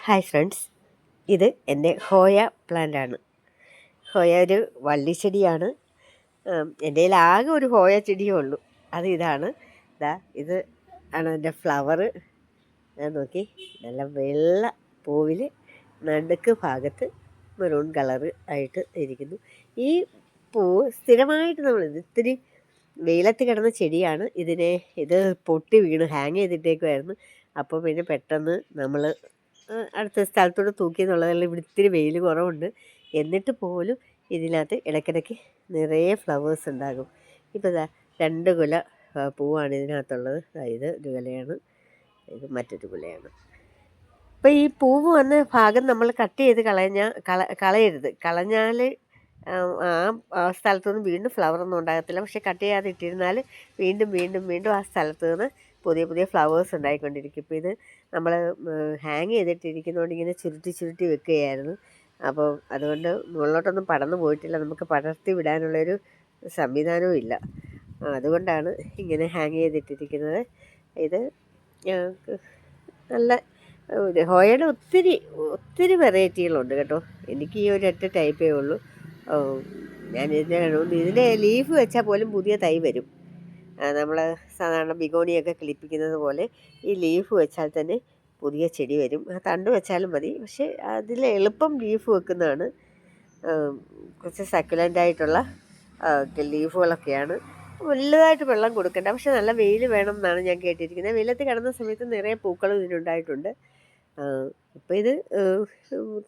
Hi friends, ഇത് എൻ്റെ Hoya പ്ലാന്റാണ്. ഹോയ ഒരു വള്ളിച്ചെടിയാണ്. എൻ്റെ കയ്യിൽ ആകെ ഒരു ഹോയ ചെടിയേ ഉള്ളൂ. അത് ഇതാണ്. ഇത് ആണ് എൻ്റെ ഫ്ലവർ. ഞാൻ നോക്കി, നല്ല വെള്ള പൂവിൽ നടുക്ക് ഭാഗത്ത് മെറൂൺ കളറ് ആയിട്ട് ഇരിക്കുന്നു. ഈ പൂവ് സ്ഥിരമായിട്ട് ഇത്തിരി വെയിലത്ത് കിടന്ന ചെടിയാണ്. ഇത് പൊട്ടി വീണ് ഹാങ് ചെയ്തിട്ടേക്കുമായിരുന്നു. അപ്പോൾ പിന്നെ പെട്ടെന്ന് നമ്മൾ അടുത്ത സ്ഥലത്തോട്ട് തൂക്കി എന്നുള്ളതല്ല. ഇവിടെ ഇത്തിരി വെയിൽ കുറവുണ്ട്. എന്നിട്ട് പോലും ഇതിനകത്ത് ഇടയ്ക്കിടയ്ക്ക് നിറയെ ഫ്ലവേഴ്സ് ഉണ്ടാകും. ഇപ്പോൾ ഇതാ 2 കുല പൂവാണ് ഇതിനകത്തുള്ളത്. ഇത് ഒരു കുലയാണ്, ഇത് മറ്റൊരു കുലയാണ്. അപ്പോൾ ഈ പൂവ് വന്ന ഭാഗം നമ്മൾ കട്ട് ചെയ്ത് കളയരുത്. കളഞ്ഞാൽ ആ സ്ഥലത്തുനിന്ന് വീണ്ടും ഫ്ലവറൊന്നും ഉണ്ടാകത്തില്ല. പക്ഷെ കട്ട് ചെയ്യാതെ ഇട്ടിരുന്നാൽ വീണ്ടും വീണ്ടും വീണ്ടും ആ സ്ഥലത്ത് നിന്ന് പുതിയ പുതിയ ഫ്ലവേഴ്സ് ഉണ്ടായിക്കൊണ്ടിരിക്കും. ഇപ്പോൾ ഇത് നമ്മൾ ഹാങ് ചെയ്തിട്ടിരിക്കുന്നതുകൊണ്ട് ഇങ്ങനെ ചുരുട്ടി ചുരുട്ടി വെക്കുകയായിരുന്നു. അപ്പോൾ അതുകൊണ്ട് മുകളിലോട്ടൊന്നും പടർന്നു പോയിട്ടില്ല. നമുക്ക് പടർത്തി വിടാനുള്ളൊരു സംവിധാനവും ഇല്ല. അതുകൊണ്ടാണ് ഇങ്ങനെ ഹാങ് ചെയ്തിട്ടിരിക്കുന്നത്. ഇത് നല്ല ഹോയയുടെ ഒത്തിരി ഒത്തിരി വെറൈറ്റികളുണ്ട് കേട്ടോ. എനിക്ക് ഈ ഒരൊറ്റ ടൈപ്പേ ഉള്ളൂ. ഞാൻ ഇതിൻ്റെ ലീഫ് വെച്ചാൽ പോലും പുതിയ തൈ വരും. നമ്മൾ സാധാരണ ബിഗോണിയൊക്കെ കിളിപ്പിക്കുന്നത് പോലെ ഈ ലീഫ് വെച്ചാൽ തന്നെ പുതിയ ചെടി വരും. തണ്ട് വെച്ചാലും മതി. പക്ഷേ അതിൽ എളുപ്പം ലീഫ് വെക്കുന്നതാണ്. കുറച്ച് സക്കുലൻ്റായിട്ടുള്ള ലീഫുകളൊക്കെയാണ്. വലുതായിട്ട് വെള്ളം കൊടുക്കേണ്ട, പക്ഷെ നല്ല വെയിൽ വേണം എന്നാണ് ഞാൻ കേട്ടിരിക്കുന്നത്. വെയിലത്ത് കിടന്ന സമയത്ത് നിറയെ പൂക്കളും ഇതിനുണ്ടായിട്ടുണ്ട്. ഇപ്പോൾ ഇത്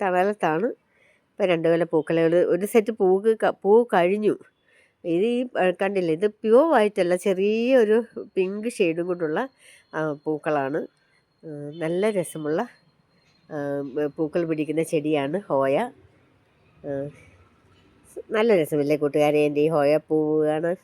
തണലത്താണ്. ഇപ്പോൾ 2 കുല പൂക്കളുകൾ, ഒരു സെറ്റ് പൂ കഴിഞ്ഞു. ഇത് ഈ കണ്ടില്ലേ, ഇത് പ്യുവർ വൈറ്റല്ല, ചെറിയൊരു പിങ്ക് ഷെയ്ഡും കൊണ്ടുള്ള പൂക്കളാണ്. നല്ല രസമുള്ള പൂക്കൾ പിടിക്കുന്ന ചെടിയാണ് ഹോയ. നല്ല രസമില്ലേ കൂട്ടുകാരെ എൻ്റെ ഈ ഹോയ പൂവ് കാണാൻ?